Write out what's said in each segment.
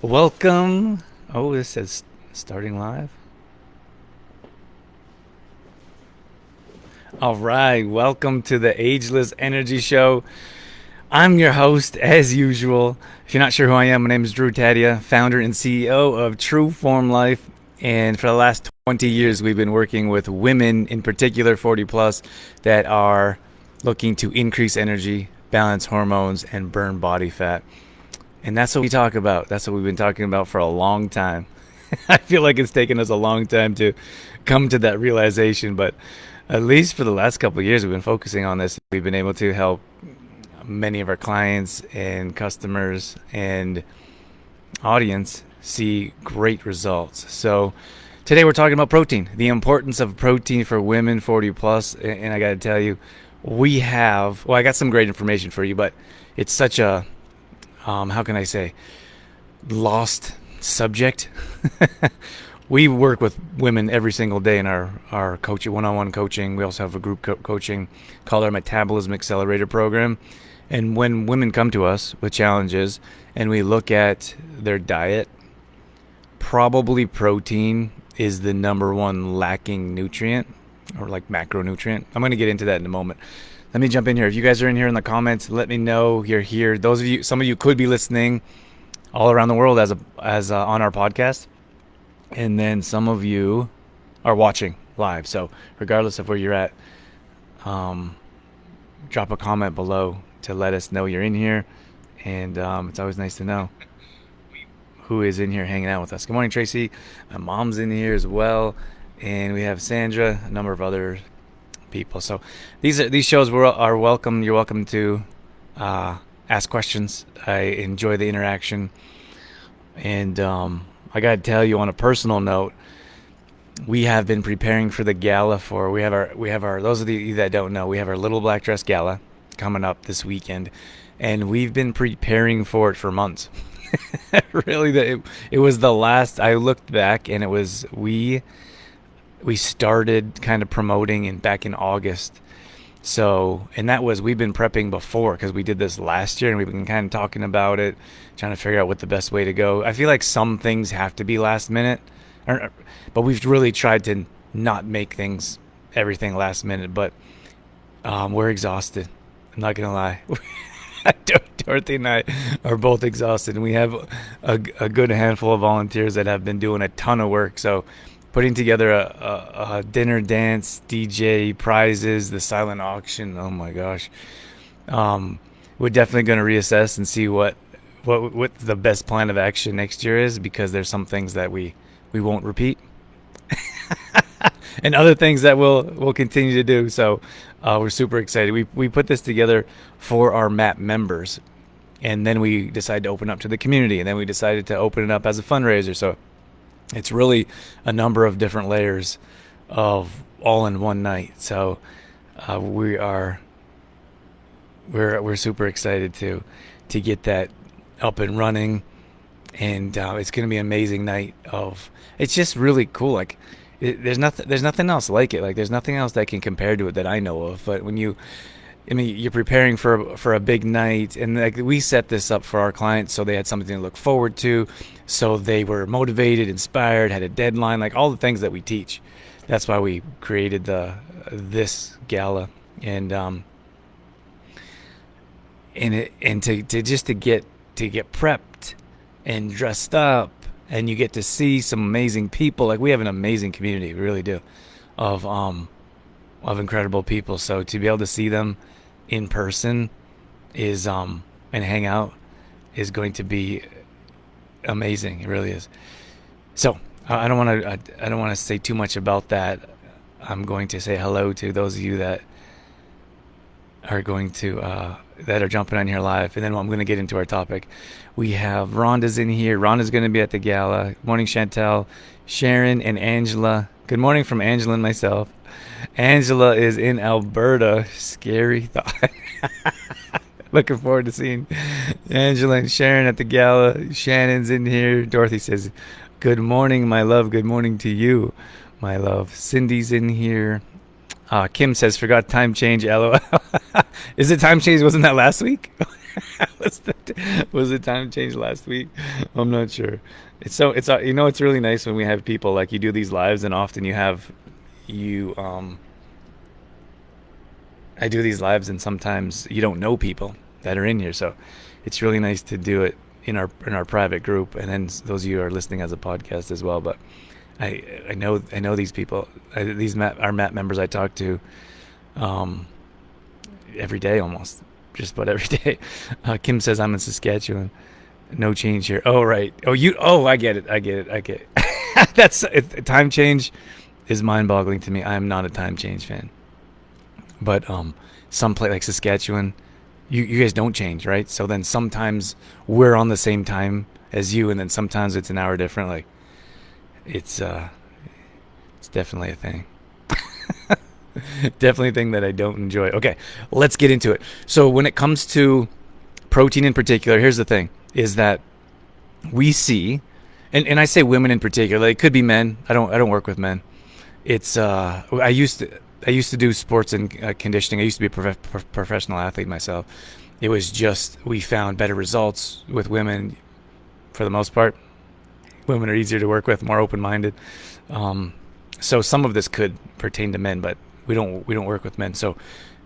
Welcome. Oh, this says starting live. All right. Welcome to the Ageless Energy Show. I'm your host, as usual. If you're not sure who I am, my name is Drew Tadia, founder and CEO of True Form Life. And for the last 20 years, we've been working with women, in particular 40 plus, that are looking to increase energy, balance hormones, and burn body fat. And that's what we talk about. That's what we've been talking about for a long time. I feel like it's taken us a long time to come to that realization, but at least for the last couple of years, we've been focusing on this. We've been able to help many of our clients and customers and audience see great results. So today we're talking about protein, the importance of protein for women 40 plus. And I got to tell you, I got some great information for you, but it's such a, how can I say, lost subject. We work with women every single day in our coaching, one-on-one coaching. We also have a group coaching called our Metabolism Accelerator program. And when women come to us with challenges and we look at their diet, probably protein is the number one lacking nutrient, or like macronutrient. I'm going to get into that in a moment. Let me jump in here. If you guys are in here in the comments, let me know you're here. Some of you could be listening all around the world as on our podcast, and then some of you are watching live. So regardless of where you're at, drop a comment below to let us know you're in here, and it's always nice to know who is in here hanging out with us. Good morning, Tracy. My mom's in here as well, and we have Sandra, a number of other people. So these shows are welcome. You're welcome to ask questions. I enjoy the interaction, and I gotta tell you on a personal note, we have been preparing for the gala we have our those of you that don't know, we have our Little Black Dress Gala coming up this weekend, and we've been preparing for it for months. Really, it was the last I looked back, and it was we started kind of promoting back in August. So, and we've been prepping before because we did this last year and we've been kind of talking about it, trying to figure out what the best way to go. I feel like some things have to be last minute, but we've really tried to not make everything last minute, but we're exhausted. I'm not going to lie. Dorothy and I are both exhausted, and we have a good handful of volunteers that have been doing a ton of work. So putting together a dinner, dance, DJ, prizes, the silent auction. Oh my gosh. We're definitely going to reassess and see what the best plan of action next year is, because there's some things that we won't repeat and other things that we'll continue to do. So we're super excited. We put this together for our MAP members, and then we decided to open up to the community, and then we decided to open it up as a fundraiser. So it's really a number of different layers of all in one night. So we're super excited to get that up and running, and it's going to be an amazing night it's just really cool. Like there's nothing else like it. Like there's nothing else that can compare to it that I know of. But when you're preparing for a big night, and like we set this up for our clients so they had something to look forward to, so they were motivated, inspired, had a deadline, like all the things that we teach. That's why we created this gala, and to get prepped and dressed up, and you get to see some amazing people. Like we have an amazing community, we really do, of incredible people. So to be able to see them in person is and hang out is going to be amazing. It really is. So I don't want to say too much about that. I'm going to say hello to those of you that are going to that are jumping on here live, and then I'm going to get into our topic. We have Rhonda's in here. Rhonda's going to be at the gala. Good morning, Chantel, Sharon, and Angela. Good morning from Angela and myself. Angela is in Alberta. Scary thought. Looking forward to seeing Angela and Sharon at the gala. Shannon's in here. Dorothy says, good morning, my love. Good morning to you, my love. Cindy's in here. Kim says, forgot time change, LOL. Is it time change? Wasn't that last week? Was the time change last week? I'm not sure. It's it's really nice when we have people like you do these lives, and often you I do these lives, and sometimes you don't know people that are in here, so it's really nice to do it in our private group, and then those of you who are listening as a podcast as well. But I know these people, our Matt members I talk to um, every day almost, just about every day. Kim says I'm in Saskatchewan. No change here. Oh right. I get it. I get it. Time change is mind boggling to me. I am not a time change fan. But some place like Saskatchewan, you guys don't change, right? So then sometimes we're on the same time as you, and then sometimes it's an hour different. Like it's definitely a thing. Definitely a thing that I don't enjoy. Okay, let's get into it. So when it comes to protein in particular, here's the thing: is that we see, and I say women in particular. Like, it could be men. I don't work with men. It's I used to do sports and conditioning. I used to be a professional athlete myself. It was just we found better results with women for the most part. Women are easier to work with, more open-minded. So some of this could pertain to men, but we don't work with men. So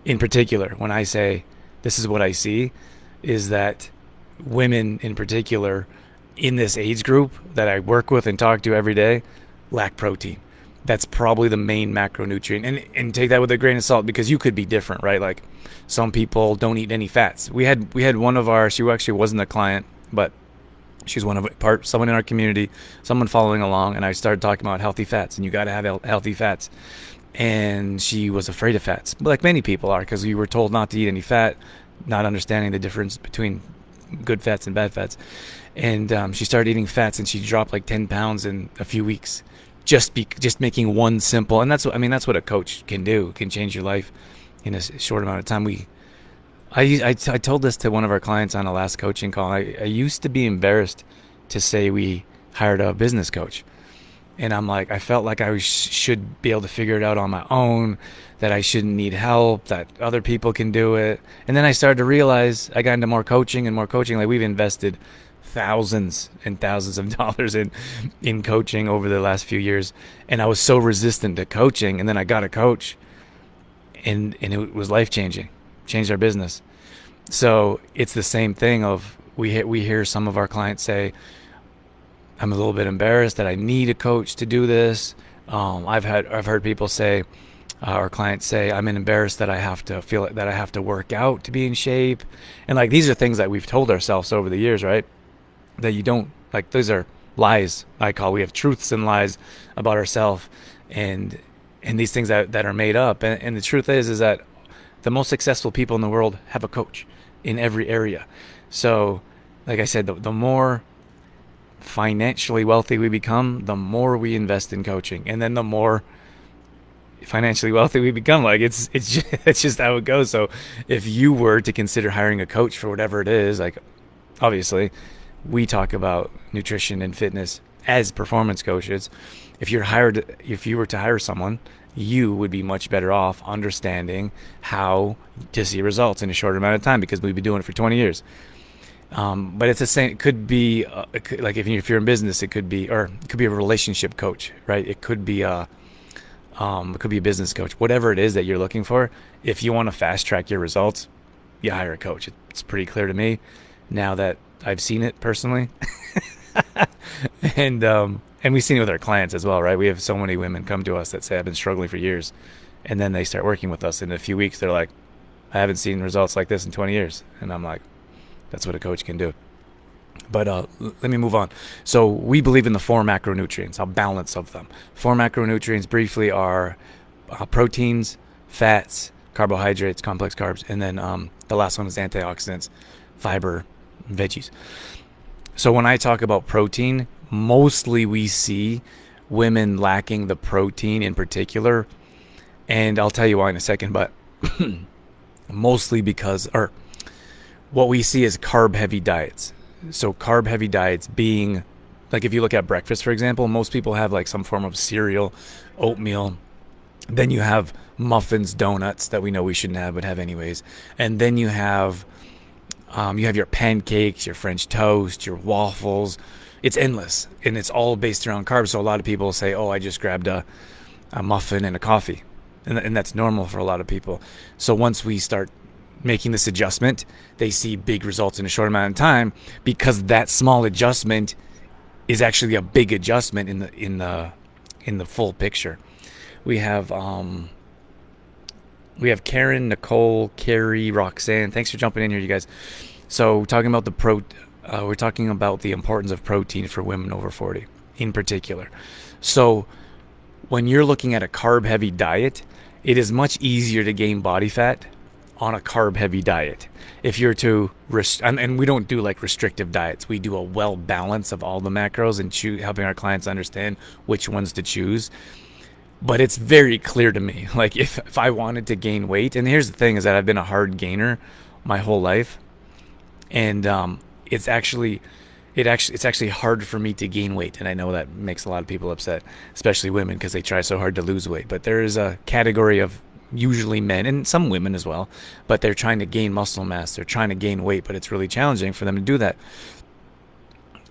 in particular, when I say this is what I see, is that women in particular in this age group that I work with and talk to every day lack protein. That's probably the main macronutrient, and take that with a grain of salt, because you could be different, right? Like some people don't eat any fats. We had one of our, she actually wasn't a client, but she's someone in our community, someone following along, and I started talking about healthy fats, and you got to have healthy fats. And she was afraid of fats, like many people are, because we were told not to eat any fat, not understanding the difference between good fats and bad fats. And she started eating fats, and she dropped like 10 pounds in a few weeks. Just making one simple, and that's what a coach can do, can change your life in a short amount of time. I told this to one of our clients on a last coaching call. I used to be embarrassed to say we hired a business coach, and I'm like, I felt like I should be able to figure it out on my own, that I shouldn't need help, that other people can do it. And then I started to realize, I got into more coaching, like we've invested thousands and thousands of dollars in coaching over the last few years, and I was so resistant to coaching, and then I got a coach, and it was life-changing, changed our business. So it's the same thing of we hear some of our clients say, I'm a little bit embarrassed that I need a coach to do this. I've heard people say, our clients say, I'm embarrassed that I have to work out to be in shape. And like, these are things that we've told ourselves over the years, right? That you don't, like, those are lies. We have truths and lies about ourselves, and these things that are made up. And the truth is that the most successful people in the world have a coach in every area. So like I said, the more financially wealthy we become, the more we invest in coaching, and then the more financially wealthy we become. Like, it's just how it goes. So if you were to consider hiring a coach for whatever it is, like, obviously we talk about nutrition and fitness as performance coaches. If you were to hire someone, you would be much better off understanding how to see results in a shorter amount of time, because we've been doing it for 20 years. But it's the same. It could be like if you're in business, it could be a relationship coach, right? It could be a business coach. Whatever it is that you're looking for, if you want to fast track your results, you hire a coach. It's pretty clear to me now that I've seen it personally, and we've seen it with our clients as well, right? We have so many women come to us that say, I've been struggling for years, and then they start working with us. In a few weeks, they're like, I haven't seen results like this in 20 years, and I'm like, that's what a coach can do. But let me move on. So we believe in the 4 macronutrients, a balance of them. 4 macronutrients briefly are proteins, fats, carbohydrates, complex carbs, and then the last one is antioxidants, fiber, veggies. So when I talk about protein, mostly we see women lacking the protein in particular, and I'll tell you why in a second, but mostly because, or what we see is carb-heavy diets. So carb-heavy diets being, like, if you look at breakfast, for example, most people have like some form of cereal, oatmeal. Then you have muffins, donuts that we know we shouldn't have but have anyways. And then you have You have your pancakes, your French toast, your waffles. It's endless, and it's all based around carbs. So a lot of people say, "Oh, I just grabbed a muffin and a coffee," and that's normal for a lot of people. So once we start making this adjustment, they see big results in a short amount of time, because that small adjustment is actually a big adjustment in the full picture. We have Karen, Nicole, Carrie, Roxanne. Thanks for jumping in here, you guys. So talking about we're talking about the importance of protein for women over 40 in particular. So when you're looking at a carb-heavy diet, it is much easier to gain body fat on a carb-heavy diet. If you're to and we don't do like restrictive diets. We do a well balance of all the macros and helping our clients understand which ones to choose. But it's very clear to me, like if I wanted to gain weight, and here's the thing is that I've been a hard gainer my whole life, and it's actually hard for me to gain weight, and I know that makes a lot of people upset, especially women, because they try so hard to lose weight. But there is a category of usually men and some women as well, but they're trying to gain muscle mass, they're trying to gain weight, but it's really challenging for them to do that.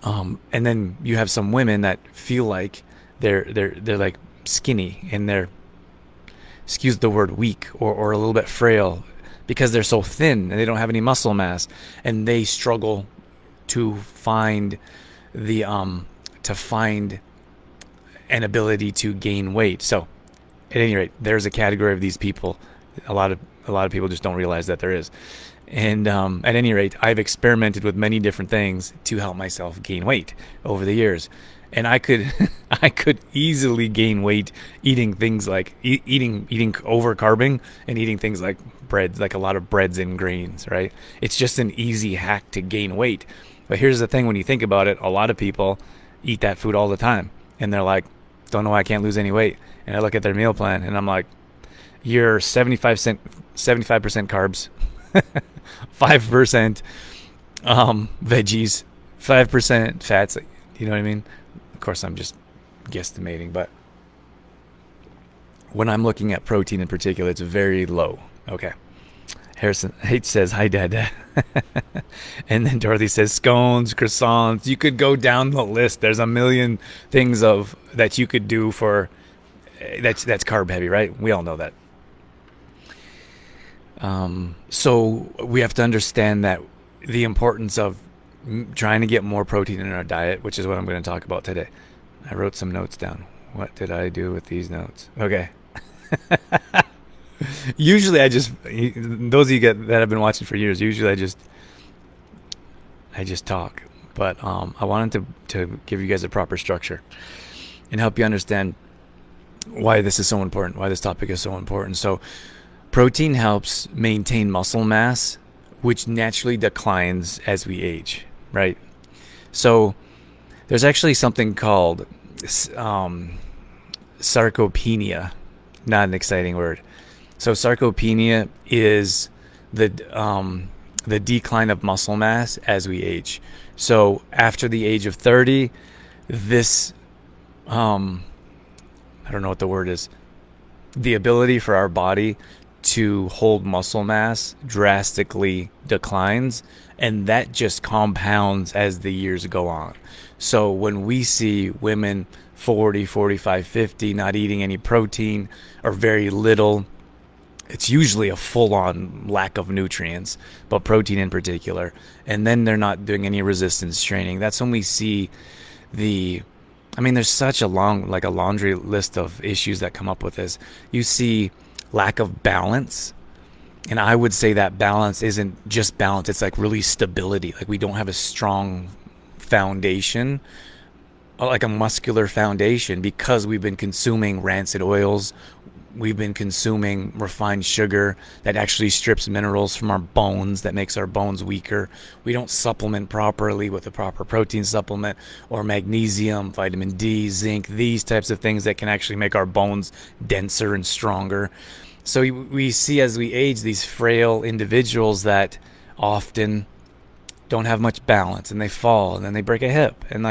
And then you have some women that feel like they're like skinny, and they're, excuse the word, weak or a little bit frail, because they're so thin and they don't have any muscle mass, and they struggle to find an ability to gain weight. So at any rate, there's a category of these people. A lot of people just don't realize that there is. And at any rate, I've experimented with many different things to help myself gain weight over the years. And I could I could easily gain weight eating things like eating over carbing and eating things like breads, like a lot of breads and grains, right? It's just an easy hack to gain weight. But here's the thing, when you think about it, a lot of people eat that food all the time, and they're like, don't know why I can't lose any weight. And I look at their meal plan and I'm like, you're 75% carbs, 5% veggies, 5% fats. You know what I mean? Of course, I'm just guesstimating, but when I'm looking at protein in particular, it's very low. Okay. Harrison H says, hi, Dad. And then Dorothy says, scones, croissants. You could go down the list. There's a million things that you could do for that's carb heavy, right? We all know that. So we have to understand that the importance of trying to get more protein in our diet, which is what I'm going to talk about today. I wrote some notes down. What did I do with these notes? Okay. Usually those of you that have been watching for years, usually I just talk. But I wanted to give you guys a proper structure and help you understand why this is so important, why this topic is so important. So protein helps maintain muscle mass, which naturally declines as we age, right? So there's actually something called sarcopenia. Not an exciting word. So sarcopenia is the decline of muscle mass as we age. So after the age of 30, this I don't know what the word is. The ability for our body to hold muscle mass drastically declines, and that just compounds as the years go on. So when we see women 40, 45, 50 not eating any protein or very little, it's usually a full-on lack of nutrients, but protein in particular, and then they're not doing any resistance training. That's when we see there's such a laundry list of issues that come up with this. You see lack of balance, and I would say that balance isn't just balance, it's like really stability. Like we don't have a strong foundation, like a muscular foundation, because we've been consuming rancid oils. We've been consuming refined sugar that actually strips minerals from our bones, that makes our bones weaker. We don't supplement properly with a proper protein supplement or magnesium, vitamin D, zinc, these types of things that can actually make our bones denser and stronger. So we see as we age these frail individuals that often don't have much balance, and they fall and then they break a hip. And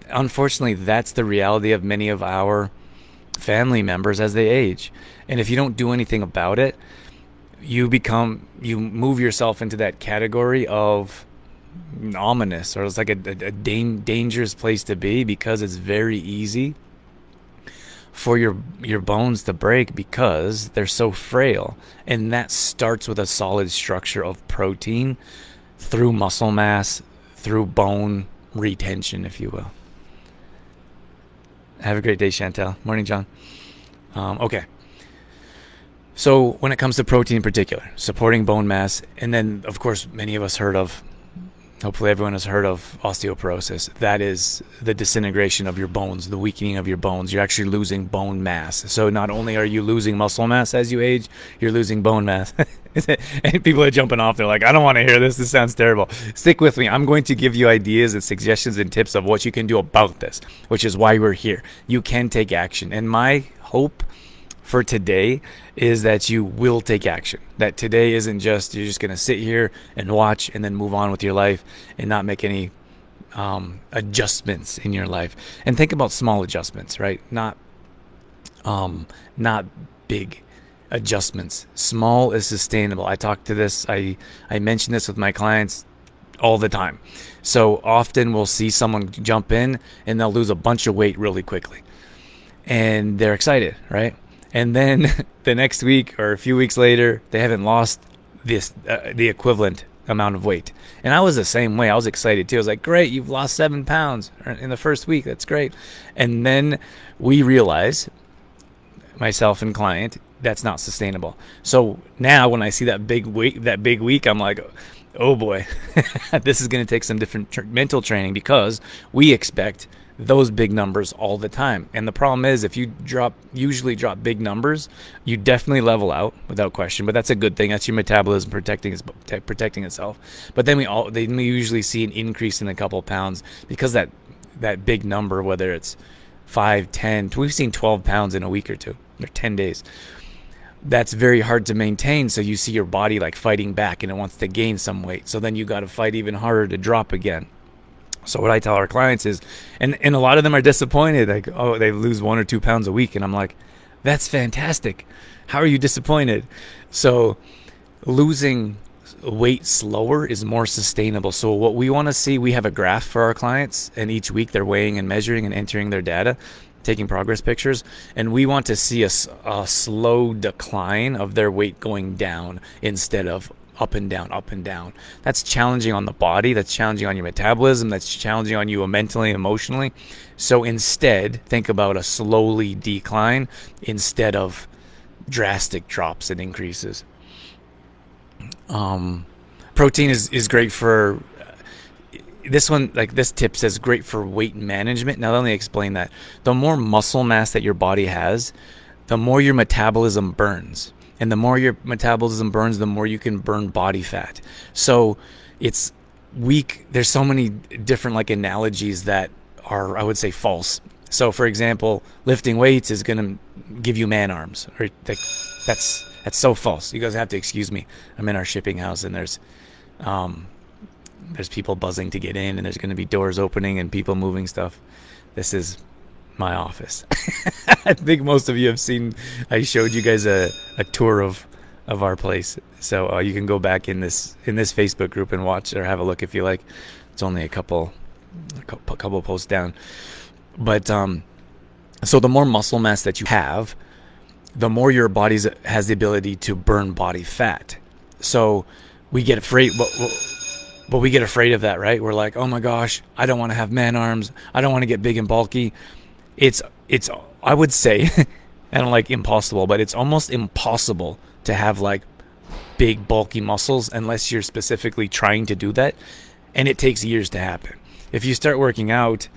unfortunately, that's the reality of many of our family members as they age. And if you don't do anything about it, you move yourself into that category of ominous, or it's like a dangerous place to be, because it's very easy for your bones to break because they're so frail. And that starts with a solid structure of protein through muscle mass, through bone retention, if you will. Have a great day, Chantel. Morning, John. Okay. So when it comes to protein in particular, supporting bone mass, and then of course many of us hopefully everyone has heard of osteoporosis. That is the disintegration of your bones, the weakening of your bones. You're actually losing bone mass. So not only are you losing muscle mass as you age, you're losing bone mass. And people are jumping off. They're like, I don't want to hear this. This sounds terrible. Stick with me. I'm going to give you ideas and suggestions and tips of what you can do about this, which is why we're here. You can take action. And my hope for today is that you will take action. That today isn't just, you're just going to sit here and watch and then move on with your life and not make any adjustments in your life. And think about small adjustments, right? Not big adjustments. Small is sustainable. I mention this with my clients all the time. So often we'll see someone jump in and they'll lose a bunch of weight really quickly. And they're excited, right? And then the next week or a few weeks later, they haven't lost the equivalent amount of weight. And I was the same way. I was excited too. I was like, great, you've lost 7 pounds in the first week. That's great. And then we realize, myself and client, that's not sustainable. So now when I see that big week, I'm like, oh boy, this is going to take some different mental training, because we expect those big numbers all the time. And the problem is, if you usually drop big numbers, you definitely level out without question. But that's a good thing. That's your metabolism protecting itself. But then we usually see an increase in a couple of pounds, because that big number, whether it's 5, 10, we've seen 12 pounds in a week or two, or 10 days. That's very hard to maintain. So you see your body like fighting back, and it wants to gain some weight. So then you got to fight even harder to drop again. So what I tell our clients is, and a lot of them are disappointed, like, oh, they lose 1 or 2 pounds a week. And I'm like, that's fantastic. How are you disappointed? So losing weight slower is more sustainable. So what we want to see, we have a graph for our clients, and each week they're weighing and measuring and entering their data, taking progress pictures. And we want to see a slow decline of their weight going down instead of up and down, up and down. That's challenging on the body. That's challenging on your metabolism. That's challenging on you mentally, emotionally. So instead, think about a slowly decline instead of drastic drops and increases. Protein is great for this one. Like this tip says, great for weight management. Now let me explain that. The more muscle mass that your body has, the more your metabolism burns. And the more your metabolism burns, the more you can burn body fat. So it's weak. There's so many different like analogies that are, I would say, false. So for example, lifting weights is going to give you man arms. Or like, that's so false. You guys have to excuse me. I'm in our shipping house, and there's people buzzing to get in, and there's going to be doors opening and people moving stuff. This is my office. I think most of you have seen, I showed you guys a tour of our place. So you can go back in this Facebook group and watch or have a look if you like. It's only a couple posts down. But so the more muscle mass that you have, the more your body has the ability to burn body fat. So we get afraid, but we get afraid of that, right? We're like, oh my gosh, I don't want to have man arms. I don't want to get big and bulky. It's I would say, I don't like impossible, but it's almost impossible to have like big bulky muscles unless you're specifically trying to do that, and it takes years to happen. If you start working out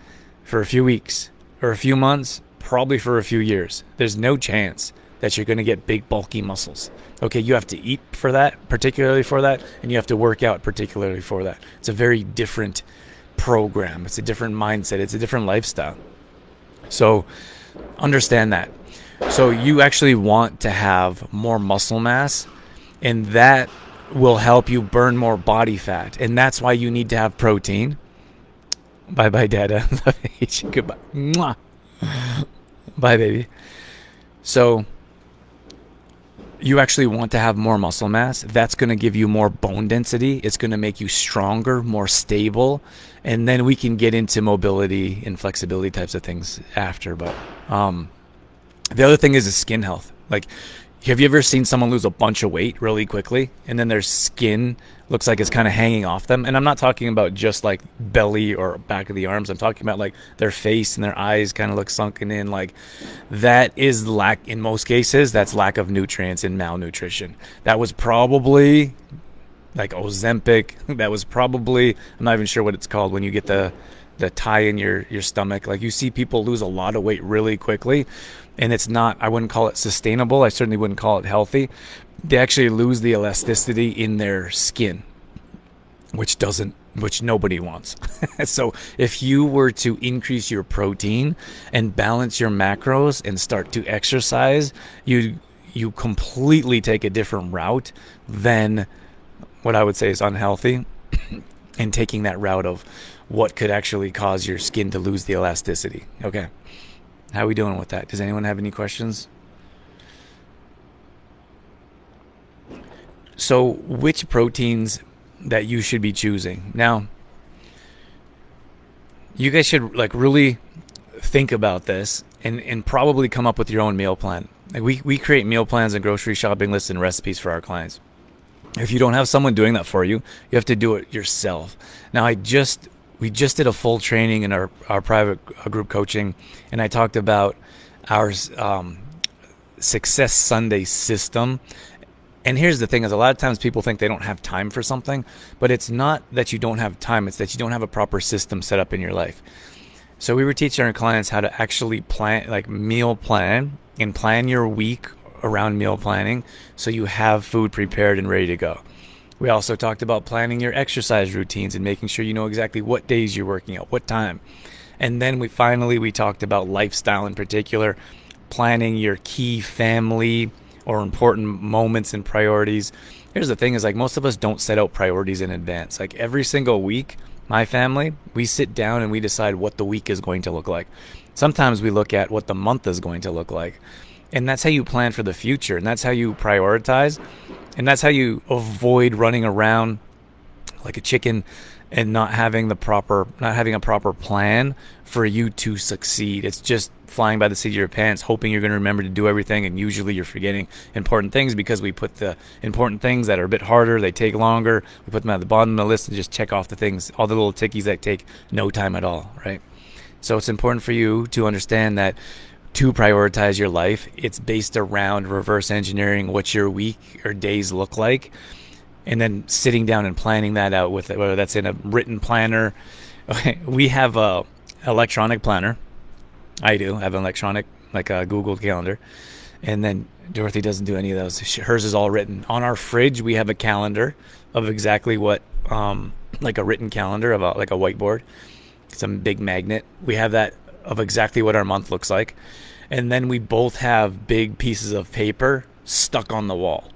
for a few weeks or a few months, probably for a few years, there's no chance that you're going to get big bulky muscles. Okay, you have to eat for that, particularly for that, and you have to work out particularly for that. It's a very different program. It's a different mindset. It's a different lifestyle. So understand that. So you actually want to have more muscle mass, and that will help you burn more body fat. And that's why you need to have protein. Bye-bye, Dada. Love you. Goodbye. Mwah. Bye, baby. So you actually want to have more muscle mass. That's going to give you more bone density. It's going to make you stronger, more stable. And then we can get into mobility and flexibility types of things after. But the other thing is skin health. Like, have you ever seen someone lose a bunch of weight really quickly and then their skin looks like it's kind of hanging off them? And I'm not talking about just like belly or back of the arms. I'm talking about like their face and their eyes kind of look sunken in. Like, that is lack, in most cases, that's lack of nutrients and malnutrition. That was probably like Ozempic. That was probably, I'm not even sure what it's called when you get the tie in your stomach. Like, you see people lose a lot of weight really quickly, and it's not, I wouldn't call it sustainable. I certainly wouldn't call it healthy. They actually lose the elasticity in their skin, which nobody wants. So if you were to increase your protein and balance your macros and start to exercise, you completely take a different route than what I would say is unhealthy, and taking that route of what could actually cause your skin to lose the elasticity. Okay. How are we doing with that? Does anyone have any questions? So, which proteins that you should be choosing? Now, you guys should like really think about this and probably come up with your own meal plan. Like, we create meal plans and grocery shopping lists and recipes for our clients. If you don't have someone doing that for you, you have to do it yourself. Now, we just did a full training in our private group coaching, and I talked about our Success Sunday system. And here's the thing, is a lot of times people think they don't have time for something, but it's not that you don't have time, it's that you don't have a proper system set up in your life. So we were teaching our clients how to actually plan, like meal plan, and plan your week around meal planning so you have food prepared and ready to go. We also talked about planning your exercise routines and making sure you know exactly what days you're working out, what time. And then we talked about lifestyle in particular, planning your key family or important moments and priorities. Here's the thing, is like most of us don't set out priorities in advance. Like every single week, my family, we sit down and we decide what the week is going to look like. Sometimes we look at what the month is going to look like. And that's how you plan for the future. And that's how you prioritize. And that's how you avoid running around like a chicken and not having a proper plan for you to succeed. It's just flying by the seat of your pants, hoping you're going to remember to do everything. And usually you're forgetting important things because we put the important things that are a bit harder, they take longer. We put them at the bottom of the list and just check off the things, all the little tickies that take no time at all, right? So it's important for you to understand that to prioritize your life, it's based around reverse engineering what your week or days look like, and then sitting down and planning that out with it, whether that's in a written planner. Okay, we have a electronic planner. I do have an electronic, like a Google Calendar, and then Dorothy doesn't do any of those. Hers is all written. On our fridge, we have a calendar of exactly what, like a written calendar of like a whiteboard, some big magnet. We have that of exactly what our month looks like. And then we both have big pieces of paper stuck on the wall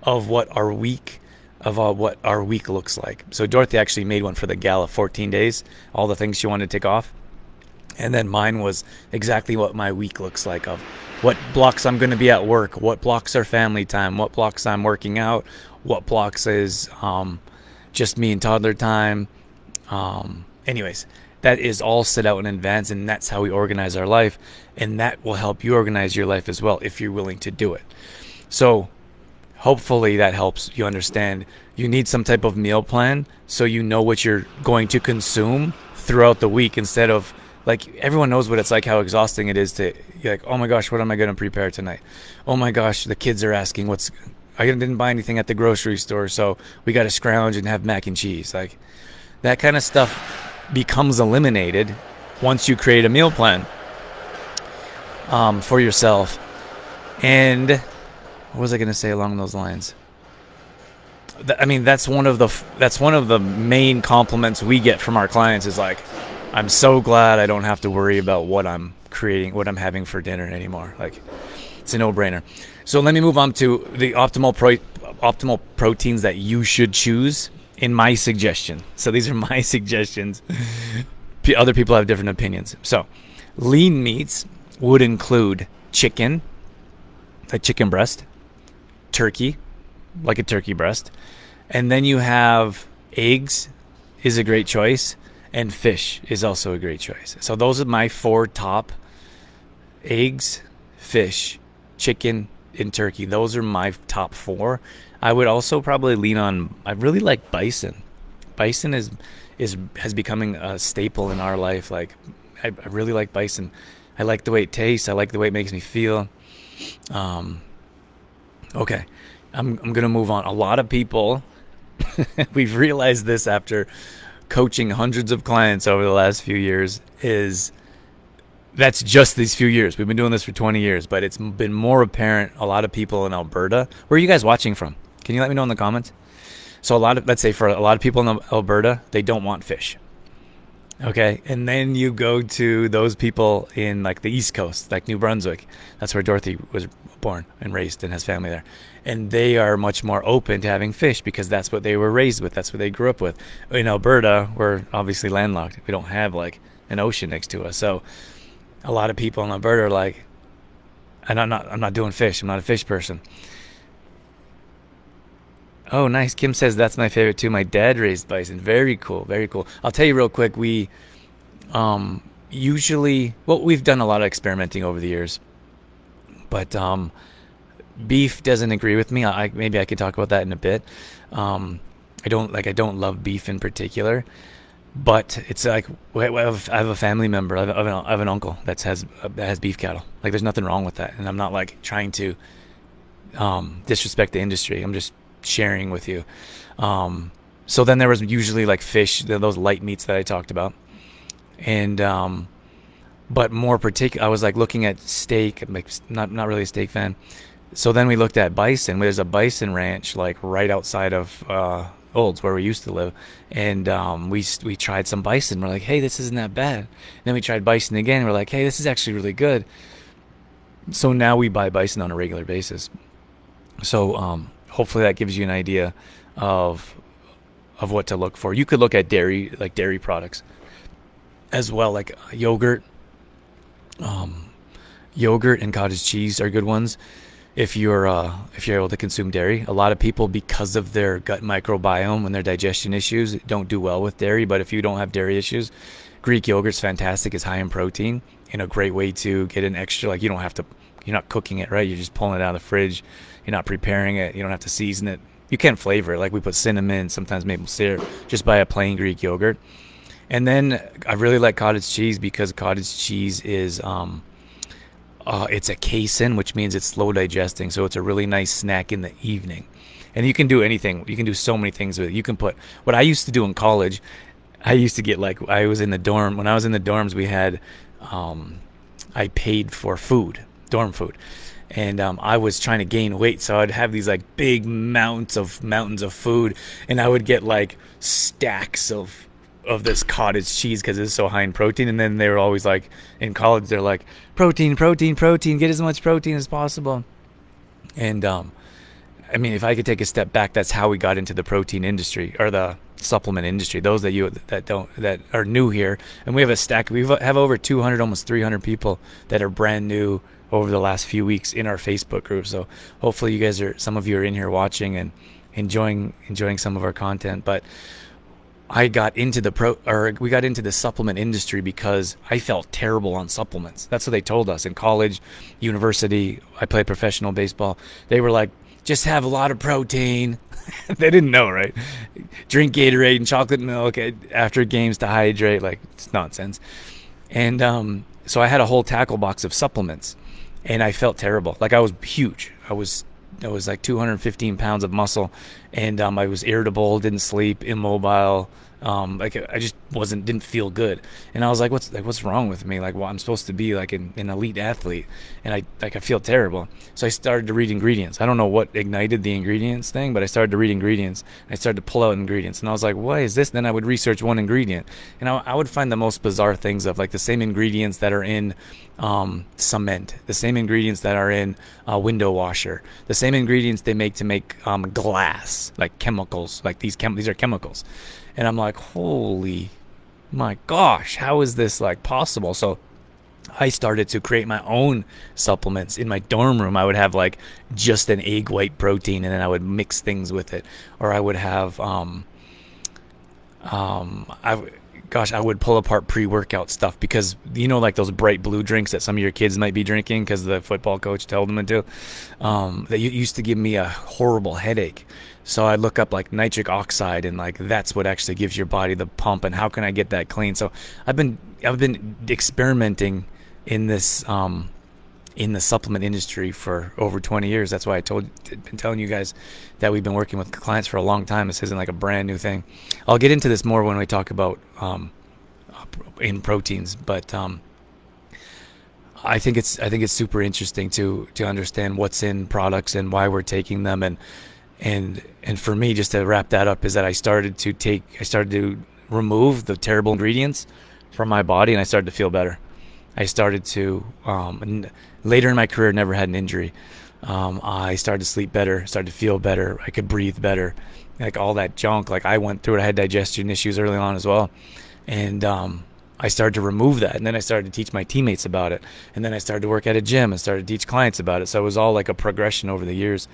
of what our week looks like. So Dorothy actually made one for the gala, 14 days, all the things she wanted to take off. And then mine was exactly what my week looks like, of what blocks I'm going to be at work, what blocks are family time, what blocks I'm working out, what blocks is just me and toddler time. Anyways, that is all set out in advance, and that's how we organize our life, and that will help you organize your life as well if you're willing to do it. So hopefully that helps you understand you need some type of meal plan so you know what you're going to consume throughout the week, instead of, like, everyone knows what it's like, how exhausting it is to, you're like, oh my gosh, what am I going to prepare tonight? Oh my gosh, the kids are asking I didn't buy anything at the grocery store, so we got to scrounge and have mac and cheese. Like, that kind of stuff becomes eliminated once you create a meal plan for yourself. And what was I going to say along those lines? That's one of the main compliments we get from our clients, is like, I'm so glad I don't have to worry about what I'm creating, what I'm having for dinner anymore. Like, it's a no-brainer. So let me move on to the optimal proteins that you should choose in my suggestion. So these are my suggestions. Other people have different opinions. So lean meats would include chicken, like chicken breast, turkey, like a turkey breast. And then you have eggs is a great choice, and fish is also a great choice. So those are my 4 top: eggs, fish, chicken, and turkey. Those are my top 4. I would also probably lean on, I really like bison. Bison has becoming a staple in our life. Like I really like bison. I like the way it tastes. I like the way it makes me feel. Okay, I'm gonna move on. A lot of people, we've realized this after coaching hundreds of clients over the last few years, is that's just these few years. We've been doing this for 20 years, but it's been more apparent. A lot of people in Alberta. Where are you guys watching from? Can you let me know in the comments? So let's say for a lot of people in Alberta, they don't want fish. Okay, and then you go to those people in like the East Coast, like New Brunswick. That's where Dorothy was born and raised and has family there. And they are much more open to having fish because that's what they were raised with. That's what they grew up with. In Alberta, we're obviously landlocked. We don't have like an ocean next to us. So a lot of people in Alberta are like, and I'm not doing fish. I'm not a fish person. Oh, nice. Kim says that's my favorite too. My dad raised bison. Very cool. Very cool. I'll tell you real quick. We usually, we've done a lot of experimenting over the years, but beef doesn't agree with me. Maybe I could talk about that in a bit. I don't love beef in particular, but it's like I have a family member. I have an uncle that has beef cattle. Like there's nothing wrong with that, and I'm not like trying to disrespect the industry. I'm just sharing with you. So then there was usually like fish, those light meats that I talked about, and but more particular, I was like looking at steak. I'm like not really a steak fan. So then we looked at bison. There's a bison ranch like right outside of Olds where we used to live, and we tried some bison. We're like, hey, this isn't that bad. And then we tried bison again. We're like, hey, this is actually really good. So now we buy bison on a regular basis. So hopefully that gives you an idea of what to look for. You could look at dairy products as well, like yogurt. Yogurt and cottage cheese are good ones if you're able to consume dairy. A lot of people, because of their gut microbiome and their digestion issues, don't do well with dairy. But if you don't have dairy issues, Greek yogurt's fantastic. It's high in protein and a great way to get an extra. Like you're not cooking it, right? You're just pulling it out of the fridge. You're not preparing it. You don't have to season it. You can flavor it. Like we put cinnamon, sometimes maple syrup, just buy a plain Greek yogurt. And then I really like cottage cheese because cottage cheese is it's a casein, which means it's slow digesting. So it's a really nice snack in the evening. And you can do anything. You can do so many things with it. You can put, what I used to do in college, I used to get like, I was in the dorm. When I was in the dorms, we had, I paid for food, dorm food. And I was trying to gain weight, so I'd have these like big mountains of food, and I would get like stacks of this cottage cheese because it's so high in protein. And then they were always like, in college, they're like, protein, get as much protein as possible. And I mean, if I could take a step back, that's how we got into the protein industry or the supplement industry. Those that are new here, and we have a stack. We have over 200, almost 300 people that are brand new over the last few weeks in our Facebook group. So hopefully some of you are in here watching and enjoying some of our content. But we got into the supplement industry because I felt terrible on supplements. That's what they told us in college, university. I played professional baseball. They were like, just have a lot of protein. They didn't know, right? Drink Gatorade and chocolate milk after games to hydrate. Like, it's nonsense. And so I had a whole tackle box of supplements. And I felt terrible. Like I was huge. I was like 215 pounds of muscle, and I was irritable, didn't sleep, immobile. Like I just didn't feel good. And I was like, what's wrong with me? Like, well, I'm supposed to be like an elite athlete, and I feel terrible. So I started to read ingredients. I don't know what ignited the ingredients thing, but I started to read ingredients. I started to pull out ingredients, and I was like, why is this? Then I would research one ingredient, and I would find the most bizarre things of like the same ingredients that are in cement, the same ingredients that are in a window washer, the same ingredients they make to make glass, like chemicals, like these are chemicals. And I'm like, holy my gosh, how is this like possible? So I started to create my own supplements. In my dorm room, I would have like just an egg white protein, and then I would mix things with it, or I would have I gosh, I would pull apart pre-workout stuff, because like those bright blue drinks that some of your kids might be drinking because the football coach told them to. That used to give me a horrible headache. So I look up like nitric oxide, and like that's what actually gives your body the pump. And how can I get that clean? So I've been experimenting in this in the supplement industry for over 20 years. That's why been telling you guys that we've been working with clients for a long time. This isn't like a brand new thing. I'll get into this more when we talk about in proteins, but I think it's super interesting to understand what's in products and why we're taking them. And for me, just to wrap that up, is that I started to remove the terrible ingredients from my body, and I started to feel better. I started to, later in my career, never had an injury. I started to sleep better, started to feel better. I could breathe better. Like all that junk, like I went through it. I had digestion issues early on as well. And I started to remove that. And then I started to teach my teammates about it. And then I started to work at a gym and started to teach clients about it. So it was all like a progression over the years.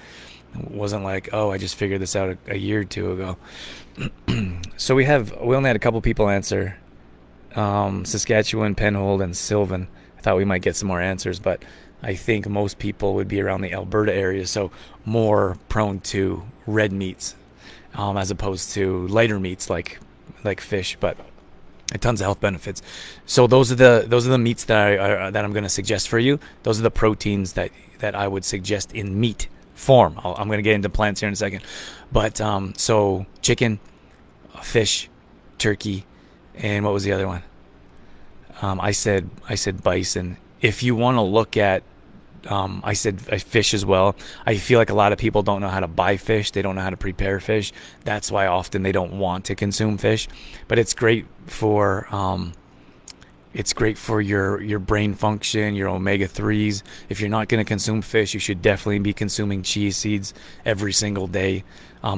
It wasn't like, oh, I just figured this out a year or two ago. So we only had a couple people answer. Saskatchewan, Penhold, and Sylvan. I thought we might get some more answers, but I think most people would be around the Alberta area, so more prone to red meats, as opposed to lighter meats like fish, but tons of health benefits. So those are the meats that I'm going to suggest for you. Those are the proteins that I would suggest in meat form. I'm going to get into plants here in a second, but so chicken, fish, turkey, and what was the other one? I said bison. If you want to look at, I said fish as well. I feel like a lot of people don't know how to buy fish. They don't know how to prepare fish. That's why often they don't want to consume fish. But it's great for your brain function, your omega-3s. If you're not going to consume fish, you should definitely be consuming chia seeds every single day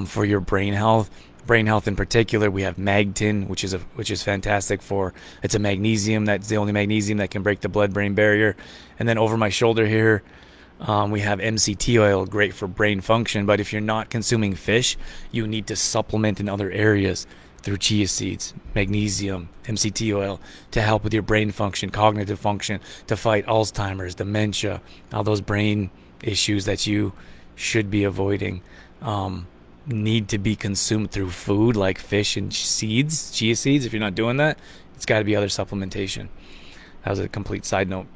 for your brain health. Brain health in particular, we have Magtin, which is fantastic for. It's a magnesium. That's the only magnesium that can break the blood-brain barrier. And then over my shoulder here, we have MCT oil, great for brain function. But if you're not consuming fish, you need to supplement in other areas through chia seeds, magnesium, MCT oil, to help with your brain function, cognitive function, to fight Alzheimer's, dementia, all those brain issues that you should be avoiding. Need to be consumed through food like fish and seeds, chia seeds. If you're not doing that, it's got to be other supplementation. That was a complete side note.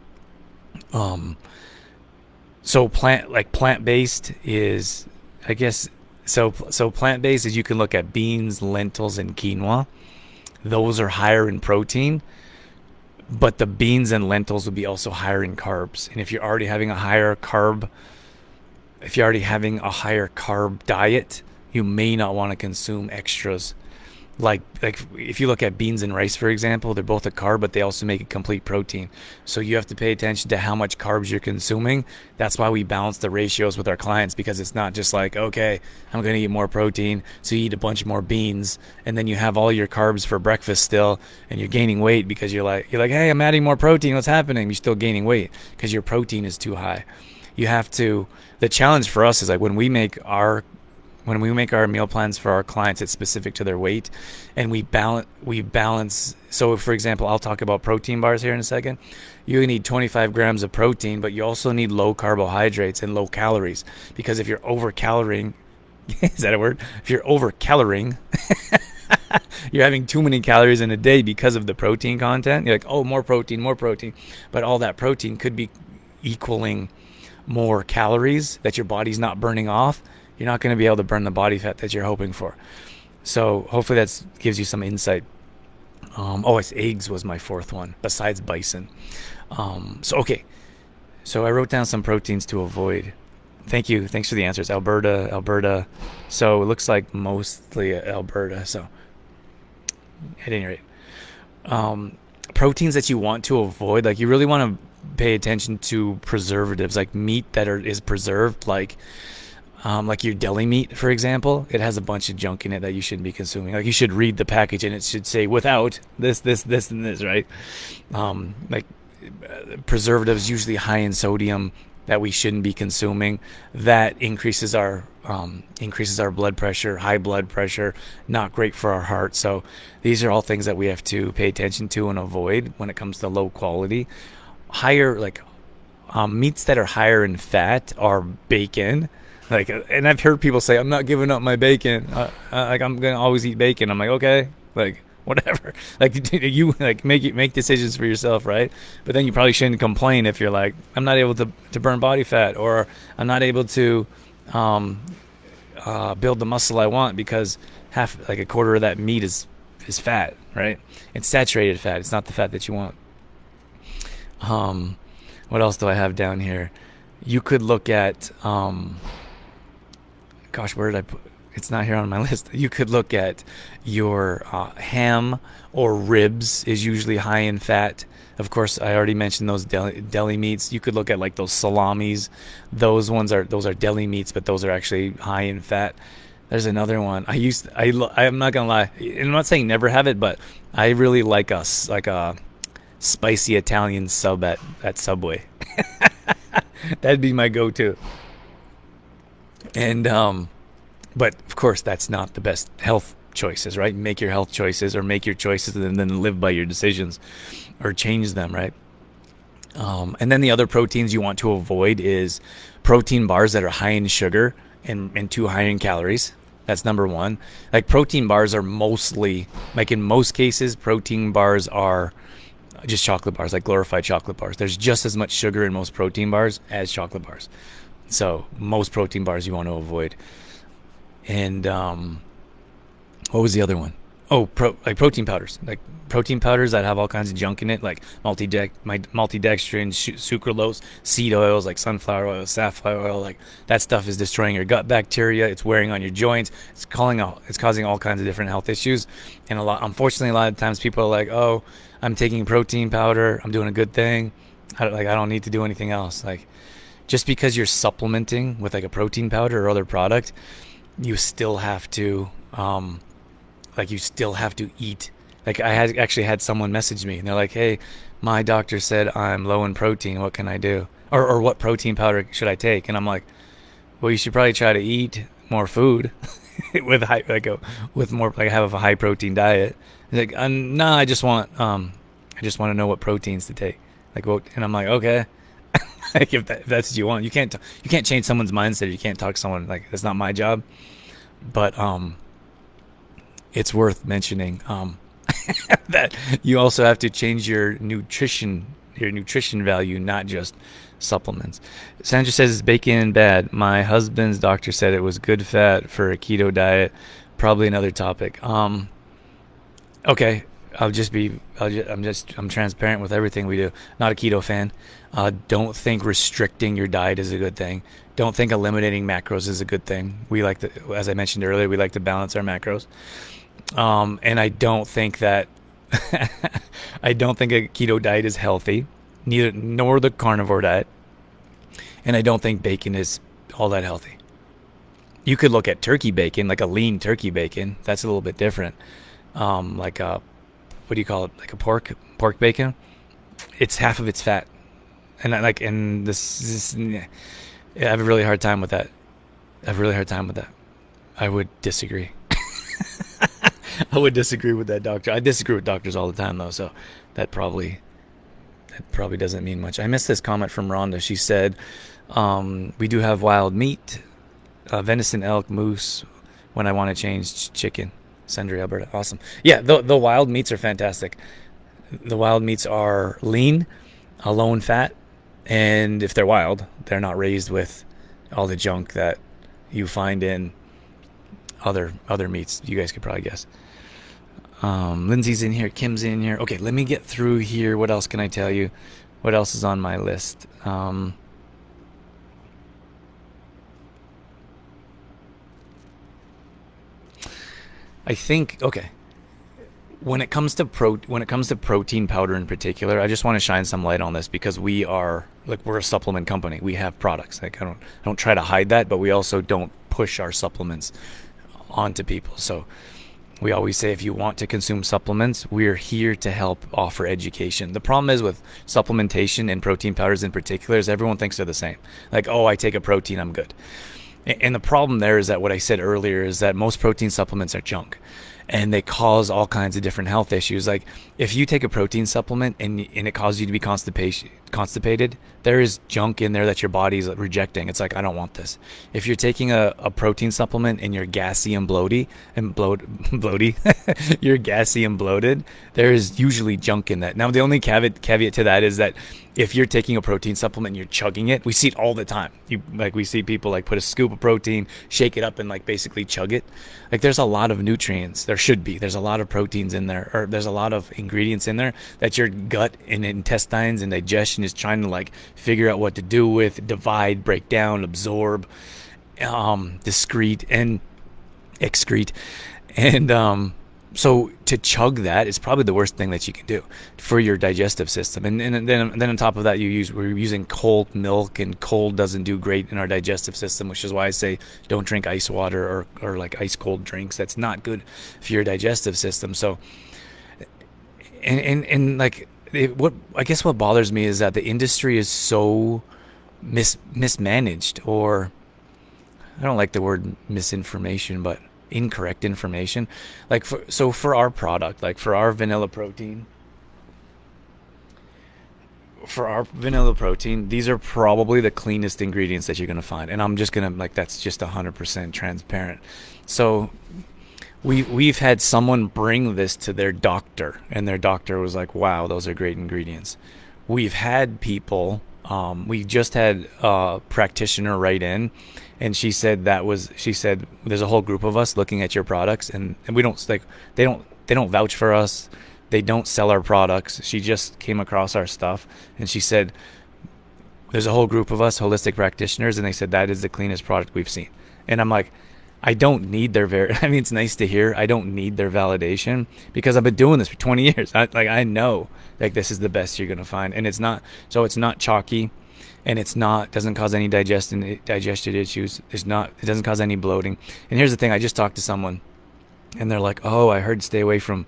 So plant-based is, I guess, so plant-based is, you can look at beans, lentils, and quinoa. Those are higher in protein, but the beans and lentils would be also higher in carbs. And if you're already having a higher carb diet, you may not want to consume extras. Like if you look at beans and rice, for example, they're both a carb, but they also make a complete protein. So you have to pay attention to how much carbs you're consuming. That's why we balance the ratios with our clients, because it's not just like, okay, I'm going to eat more protein, so you eat a bunch more beans, and then you have all your carbs for breakfast still, and you're gaining weight because you're like, hey, I'm adding more protein. What's happening? You're still gaining weight because your protein is too high. The challenge for us is like when we make our meal plans for our clients, it's specific to their weight, and we balance. So for example, I'll talk about protein bars here in a second. You need 25 grams of protein, but you also need low carbohydrates and low calories, because if you're over-caloring, is that a word? If you're over-caloring, you're having too many calories in a day because of the protein content. You're like, oh, more protein, but all that protein could be equaling more calories that your body's not burning off. You're not going to be able to burn the body fat that you're hoping for. So hopefully that gives you some insight. It's eggs was my fourth one, besides bison. So I wrote down some proteins to avoid. Thank you. Thanks for the answers. Alberta. So it looks like mostly Alberta. So at any rate, proteins that you want to avoid, like you really want to pay attention to preservatives, like meat that is preserved, like your deli meat, for example. It has a bunch of junk in it that you shouldn't be consuming. Like you should read the package and it should say without this, and this, right? Like preservatives usually high in sodium that we shouldn't be consuming. That increases our blood pressure, high blood pressure, not great for our heart. So these are all things that we have to pay attention to and avoid when it comes to low quality. Higher, like meats that are higher in fat are bacon. Like, and I've heard people say, I'm not giving up my bacon. Like, I'm gonna always eat bacon. I'm like, okay, like whatever. Like, you like make decisions for yourself, right? But then you probably shouldn't complain if you're like, I'm not able to burn body fat, or I'm not able to build the muscle I want because half, like a quarter of that meat is fat, right? It's saturated fat. It's not the fat that you want. What else do I have down here? You could look at gosh, where did I put? It's not here on my list. You could look at your ham or ribs is usually high in fat. Of course, I already mentioned those deli meats. You could look at like those salamis. Those are deli meats, but those are actually high in fat. There's another one. I'm not gonna lie. I'm not saying never have it, but I really like a spicy Italian sub at Subway. That'd be my go-to. And but of course that's not the best health choices, right? Make your health choices, or make your choices and then live by your decisions, or change them, right? And then the other proteins you want to avoid is protein bars that are high in sugar and too high in calories. That's number one. Like, protein bars are mostly, like in most cases, protein bars are just chocolate bars, like glorified chocolate bars. There's just as much sugar in most protein bars as chocolate bars. So most protein bars you want to avoid. And what was the other one? Oh, like protein powders. Like protein powders that have all kinds of junk in it, like maltodextrin, sucralose, seed oils like sunflower oil, safflower oil. Like, that stuff is destroying your gut bacteria. It's wearing on your joints. It's causing all kinds of different health issues. And unfortunately, a lot of times people are like, "Oh, I'm taking protein powder. I'm doing a good thing. I don't need to do anything else." Like, just because you're supplementing with like a protein powder or other product, you still have to eat. Like, I actually had someone message me and they're like, "Hey, my doctor said I'm low in protein. What can I do? Or what protein powder should I take?" And I'm like, "Well, you should probably try to eat more food with have a high protein diet." He's like, "Nah, I just want to know what proteins to take." Like, what? And I'm like, "Okay." Like, if that's what you want, you can't change someone's mindset. You can't talk to someone, like, that's not my job. But it's worth mentioning that you also have to change your nutrition value, not just supplements. Sandra says, "Is bacon bad? My husband's doctor said it was good fat for a keto diet." Probably another topic. Okay. I'm transparent with everything we do. Not a keto fan. Don't think restricting your diet is a good thing. Don't think eliminating macros is a good thing. As I mentioned earlier, we like to balance our macros. And I don't think that I don't think a keto diet is healthy, nor the carnivore diet. And I don't think bacon is all that healthy. You could look at turkey bacon, like a lean turkey bacon. That's a little bit different. Like a, what do you call it? Like a pork bacon. It's half of its fat. And I have a really hard time with that. I would disagree. I would disagree with that doctor. I disagree with doctors all the time, though, so that probably doesn't mean much. I missed this comment from Rhonda. She said, "We do have wild meat, venison, elk, moose, when I want to change chicken." Sundry, Alberta. Awesome. Yeah, the wild meats are fantastic. The wild meats are lean, low in fat, and if they're wild, they're not raised with all the junk that you find in other meats. You guys could probably guess. Lindsay's in here. Kim's in here. Okay, let me get through here. What else can I tell you? What else is on my list? I think, okay, when it comes to protein powder in particular, I just want to shine some light on this because we're a supplement company. We have products. Like, I don't try to hide that, but we also don't push our supplements onto people. So we always say if you want to consume supplements, we're here to help offer education. The problem is with supplementation and protein powders in particular is everyone thinks they're the same. Like, oh, I take a protein, I'm good. And the problem there is that what I said earlier is that most protein supplements are junk. And they cause all kinds of different health issues. Like if you take a protein supplement and it causes you to be constipated, there is junk in there that your body's rejecting. It's like, I don't want this. If you're taking a protein supplement and you're gassy and bloaty, you're gassy and bloated, there is usually junk in that. Now, the only caveat to that is that if you're taking a protein supplement and you're chugging it, we see it all the time. We see people like put a scoop of protein, shake it up, and like basically chug it. Like there's a lot of nutrients. There should be. There's a lot of proteins in there, or there's a lot of ingredients in there that your gut and intestines and digestion is trying to like figure out what to do with, divide, break down, absorb, discrete and excrete, and so to chug that is probably the worst thing that you can do for your digestive system. And then on top of that, we're using cold milk, and cold doesn't do great in our digestive system, which is why I say don't drink ice water or like ice cold drinks. That's not good for your digestive system. So and like what I guess what bothers me is that the industry is so mismanaged, or I don't like the word misinformation, but incorrect information. Like for our product, like for our vanilla protein, these are probably the cleanest ingredients that you're going to find. And I'm just going to that's just 100% transparent. So we've had someone bring this to their doctor, and their doctor was like, wow, those are great ingredients. We've had people, we just had a practitioner write in, and she said there's a whole group of us looking at your products, and we don't they don't vouch for us. They don't sell our products. She just came across our stuff, and she said there's a whole group of us holistic practitioners, and they said that is the cleanest product we've seen. And I'm like, I don't need their it's nice to hear. I don't need their validation, because I've been doing this for 20 years. I know like this is the best you're gonna find, and it's not chalky, and doesn't cause any digestion issues. It doesn't cause any bloating. And here's the thing: I just talked to someone, and they're like, "Oh, I heard stay away from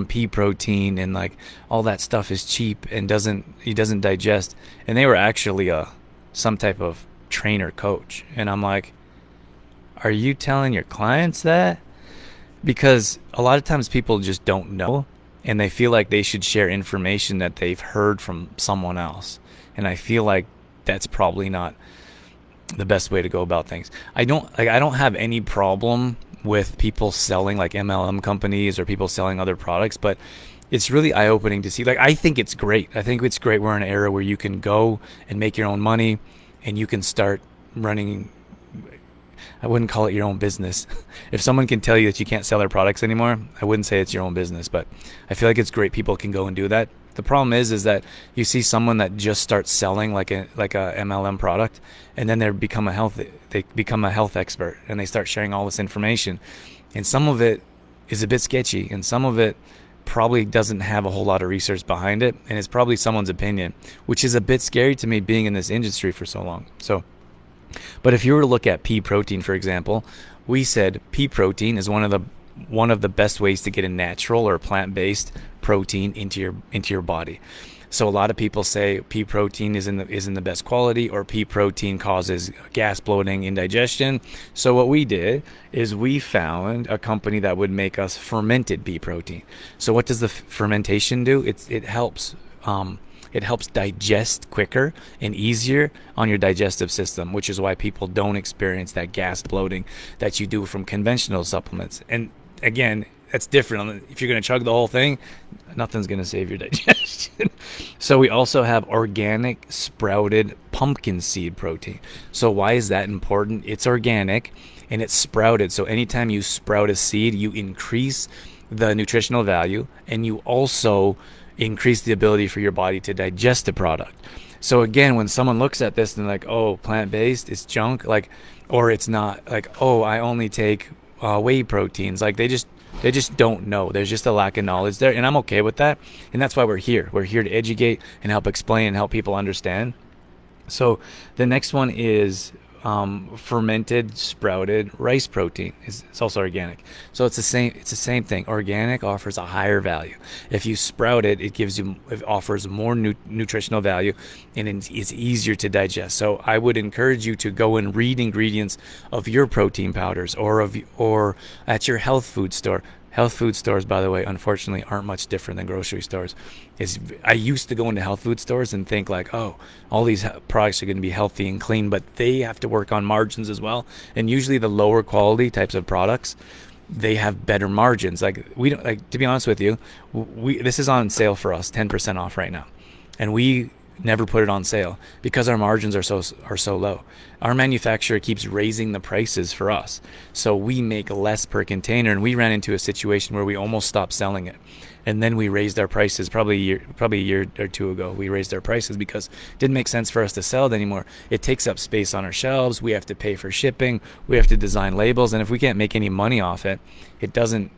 pea protein, and like all that stuff is cheap and doesn't digest." And they were actually some type of trainer coach, and I'm like, are you telling your clients that? Because a lot of times people just don't know, and they feel like they should share information that they've heard from someone else. And I feel like that's probably not the best way to go about things. I don't have any problem with people selling like MLM companies or people selling other products, but it's really eye-opening to see. Like, I think it's great. I think it's great we're in an era where you can go and make your own money, and you can start running, I wouldn't call it your own business. If someone can tell you that you can't sell their products anymore, I wouldn't say it's your own business, but I feel like it's great people can go and do that. The problem is that you see someone that just starts selling like a MLM product, and then they become a health expert, and they start sharing all this information, and some of it is a bit sketchy, and some of it probably doesn't have a whole lot of research behind it, and it's probably someone's opinion, which is a bit scary to me, being in this industry for so long. But if you were to look at pea protein, for example, we said pea protein is one of the best ways to get a natural or plant-based protein into your body. So a lot of people say pea protein isn't the best quality, or pea protein causes gas, bloating, indigestion. So what we did is we found a company that would make us fermented pea protein. So what does the fermentation do? It helps digest quicker and easier on your digestive system, which is why people don't experience that gas, bloating that you do from conventional supplements. And again, that's different. If you're going to chug the whole thing, nothing's going to save your digestion. So we also have organic sprouted pumpkin seed protein. So why is that important? It's organic and it's sprouted. So anytime you sprout a seed, you increase the nutritional value, and you also increase the ability for your body to digest the product. So again, when someone looks at this and like, oh, plant-based, it's junk, like, or it's not, like, oh, I only take whey proteins, like they just don't know. There's just a lack of knowledge there, and I'm okay with that. And that's why we're here to educate and help explain and help people understand. So the next one is fermented sprouted rice protein. It's also organic, so it's the same. It's the same thing. Organic offers a higher value. If you sprout it, it offers more nutritional value, and it's easier to digest. So I would encourage you to go and read ingredients of your protein powders, or at your health food store. Health food stores, by the way, unfortunately, aren't much different than grocery stores. I used to go into health food stores and think like, oh, all these products are going to be healthy and clean, but they have to work on margins as well. And usually the lower quality types of products, they have better margins. Like we don't like, to be honest with you, this is on sale for us, 10% off right now, and we never put it on sale because our margins are so low. Our manufacturer keeps raising the prices for us, so we make less per container, and we ran into a situation where we almost stopped selling it, and then we raised our prices probably a year or two ago. We raised our prices because it didn't make sense for us to sell it anymore. It takes up space on our shelves. We have to pay for shipping. We have to design labels, and if we can't make any money off it, it doesn't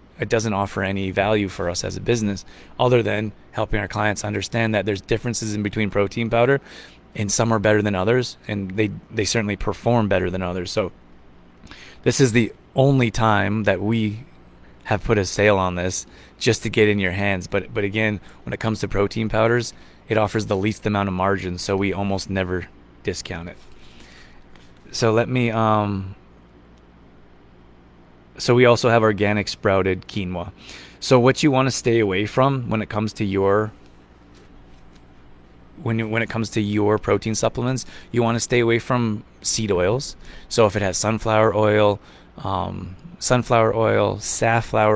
offer any value for us as a business other than helping our clients understand that there's differences in between protein powder, and some are better than others, and they certainly perform better than others. So this is the only time that we have put a sale on this just to get in your hands. But again, when it comes to protein powders, it offers the least amount of margin, so we almost never discount it. So let me so we also have organic sprouted quinoa. So what you want to stay away from when it comes to your when it comes to your protein supplements, you want to stay away from seed oils. So if it has sunflower oil, safflower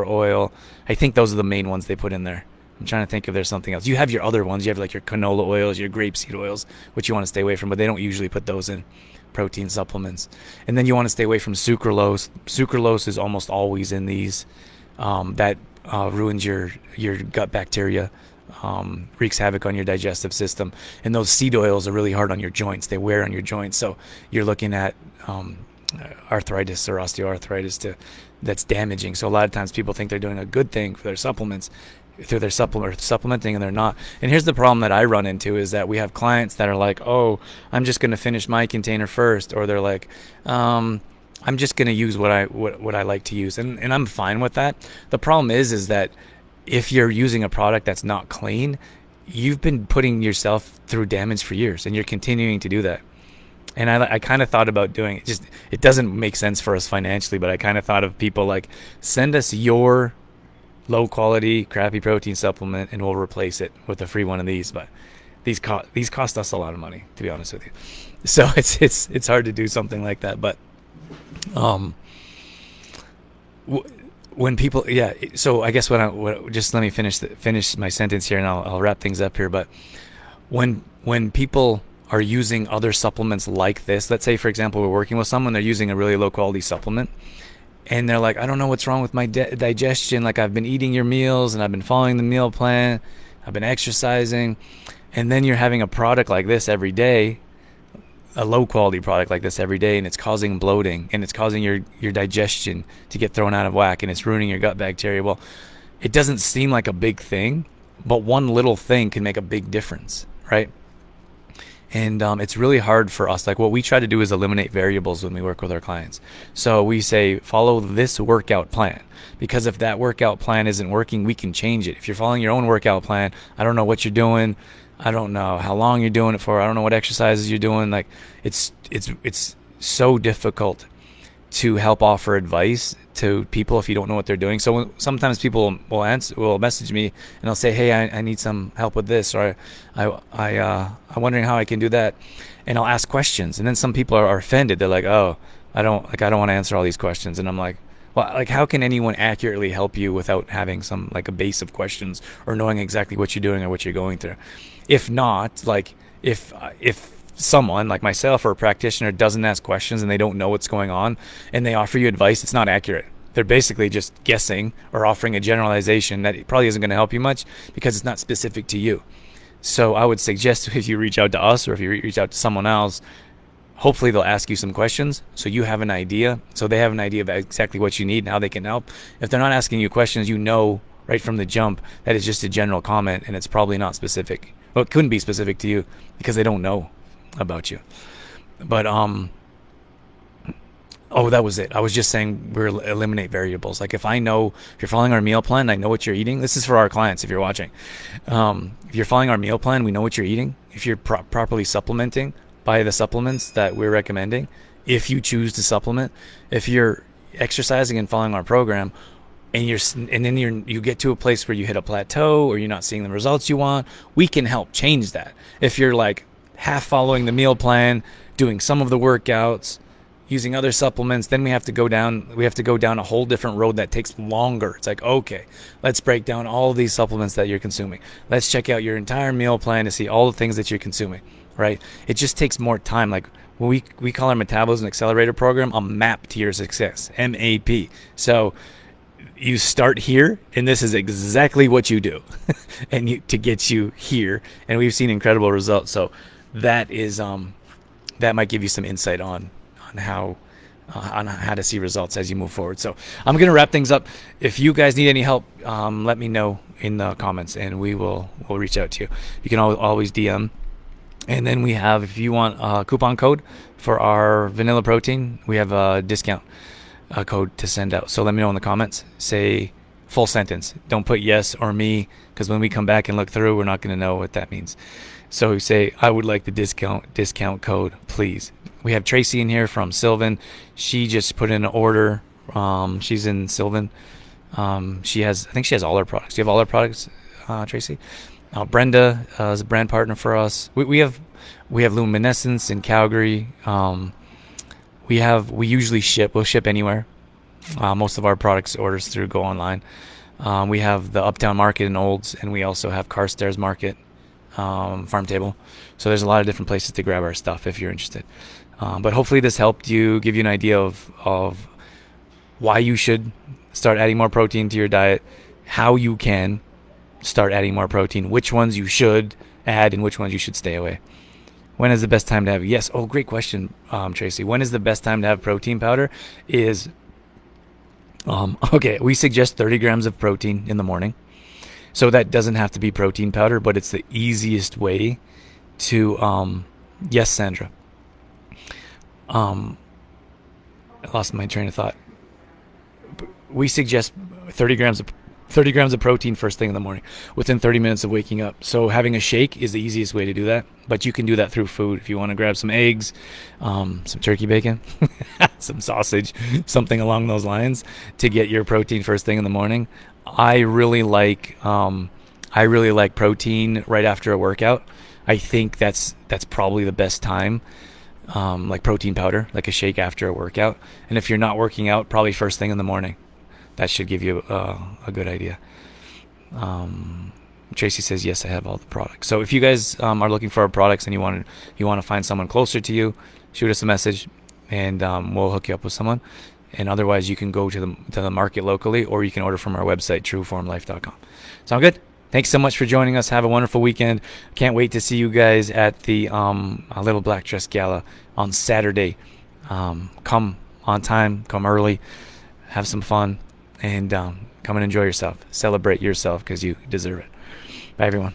oil, I think those are the main ones they put in there. I'm trying to think if there's something else. You have your other ones. You have like your canola oils, your grapeseed oils, which you want to stay away from, but they don't usually put those in protein supplements. And then you want to stay away from sucralose. Sucralose is almost always in these. That ruins your gut bacteria, wreaks havoc on your digestive system. And those seed oils are really hard on your joints. They wear on your joints. So you're looking at arthritis or osteoarthritis that's damaging. So a lot of times people think they're doing a good thing for their supplements, through their supplementing, and they're not. And here's the problem that I run into is that we have clients that are like, oh, I'm just going to finish my container first, or they're like, I'm just going to use what I like to use, and I'm fine with that. The problem is that if you're using a product that's not clean, you've been putting yourself through damage for years, and you're continuing to do that. And I kind of thought about doing it. It doesn't make sense for us financially, but I kind of thought of people like, send us your low quality crappy protein supplement and we'll replace it with a free one of these. But these cost us a lot of money, to be honest with you. So it's hard to do something like that. But when people, yeah. So I guess just let me finish my sentence here, and I'll wrap things up here. But when people are using other supplements like this, let's say for example we're working with someone, they're using a really low quality supplement, and they're like, I don't know what's wrong with my digestion. Like, I've been eating your meals and I've been following the meal plan, I've been exercising, and then you're having a product like this every day, a low quality product like this every day, and it's causing bloating, and it's causing your digestion to get thrown out of whack, and it's ruining your gut bacteria. Well, it doesn't seem like a big thing, but one little thing can make a big difference, right? And it's really hard for us. Like, what we try to do is eliminate variables when we work with our clients. So we say, follow this workout plan, because if that workout plan isn't working, we can change it. If you're following your own workout plan, I don't know what you're doing, I don't know how long you're doing it for, I don't know what exercises you're doing. Like, it's so difficult to help offer advice to people if you don't know what they're doing. So sometimes people will message me and they'll say, hey, I need some help with this, or I'm wondering how I can do that, and I'll ask questions, and then some people are offended. They're like, oh, I don't want to answer all these questions. And I'm like, well, like, how can anyone accurately help you without having some, like, a base of questions or knowing exactly what you're doing or what you're going through? If not, like, if someone like myself or a practitioner doesn't ask questions and they don't know what's going on and they offer you advice, it's not accurate. They're basically just guessing or offering a generalization that probably isn't going to help you much because it's not specific to you. So I would suggest, if you reach out to us or if you reach out to someone else, hopefully they'll ask you some questions so you have an idea, so they have an idea of exactly what you need and how they can help. If they're not asking you questions, you know right from the jump that it's just a general comment and it's probably not specific. Well, it couldn't be specific to you because they don't know about you. But Oh, that was it. I was just saying eliminate variables. Like if I know if you're following our meal plan, I know what you're eating. This is for our clients if you're watching. If you're following our meal plan, we know what you're eating. If you're properly supplementing by the supplements that we're recommending, if you choose to supplement, if you're exercising and following our program, and then you get to a place where you hit a plateau or you're not seeing the results you want, we can help change that. If you're like half following the meal plan, doing some of the workouts, using other supplements, then we have to go down a whole different road that takes longer. It's like, okay, let's break down all of these supplements that you're consuming. Let's check out your entire meal plan to see all the things that you're consuming, right? It just takes more time. Like when we call our Metabolism Accelerator program a map to your success, MAP. So you start here, and this is exactly what you do and to get you here. And we've seen incredible results. So that is that might give you some insight on how to see results as you move forward. So I'm going to wrap things up. If you guys need any help, let me know in the comments, and we'll reach out to you. You can always DM. And then we have, if you want a coupon code for our vanilla protein, we have a discount code to send out. So let me know in the comments. Say full sentence. Don't put yes or me, because when we come back and look through, we're not going to know what that means. So say, I would like the discount code, please. We have Tracy in here from Sylvan. She just put in an order. She's in Sylvan. I think she has all our products. Do you have all our products, Tracy? Brenda is a brand partner for us. We have Luminescence in Calgary. We usually we'll ship anywhere. Most of our products orders through Go Online. We have the Uptown Market in Olds, and we also have Carstairs Market, Farm Table. So there's a lot of different places to grab our stuff if you're interested. But hopefully this helped you, give you an idea of why you should start adding more protein to your diet, how you can start adding more protein, which ones you should add and which ones you should stay away. When is the best time to have? Yes. Oh, great question, Tracy. When is the best time to have protein powder? Okay, we suggest 30 grams of protein in the morning. So that doesn't have to be protein powder, but it's the easiest way to, yes, Sandra. I lost my train of thought. We suggest 30 grams of protein first thing in the morning, within 30 minutes of waking up. So having a shake is the easiest way to do that, but you can do that through food. If you want to grab some eggs, some turkey bacon, some sausage, something along those lines to get your protein first thing in the morning. I really like protein right after a workout. I think that's probably the best time. Like protein powder, like a shake after a workout. And if you're not working out, probably first thing in the morning. That should give you a good idea. Tracy says, yes, I have all the products. So if you guys are looking for our products and you want to find someone closer to you, shoot us a message, and we'll hook you up with someone. And otherwise, you can go to the market locally, or you can order from our website, trueformlife.com. Sound good? Thanks so much for joining us. Have a wonderful weekend. Can't wait to see you guys at the Little Black Dress Gala on Saturday. Come on time, come early, have some fun, and come and enjoy yourself. Celebrate yourself because you deserve it. Bye, everyone.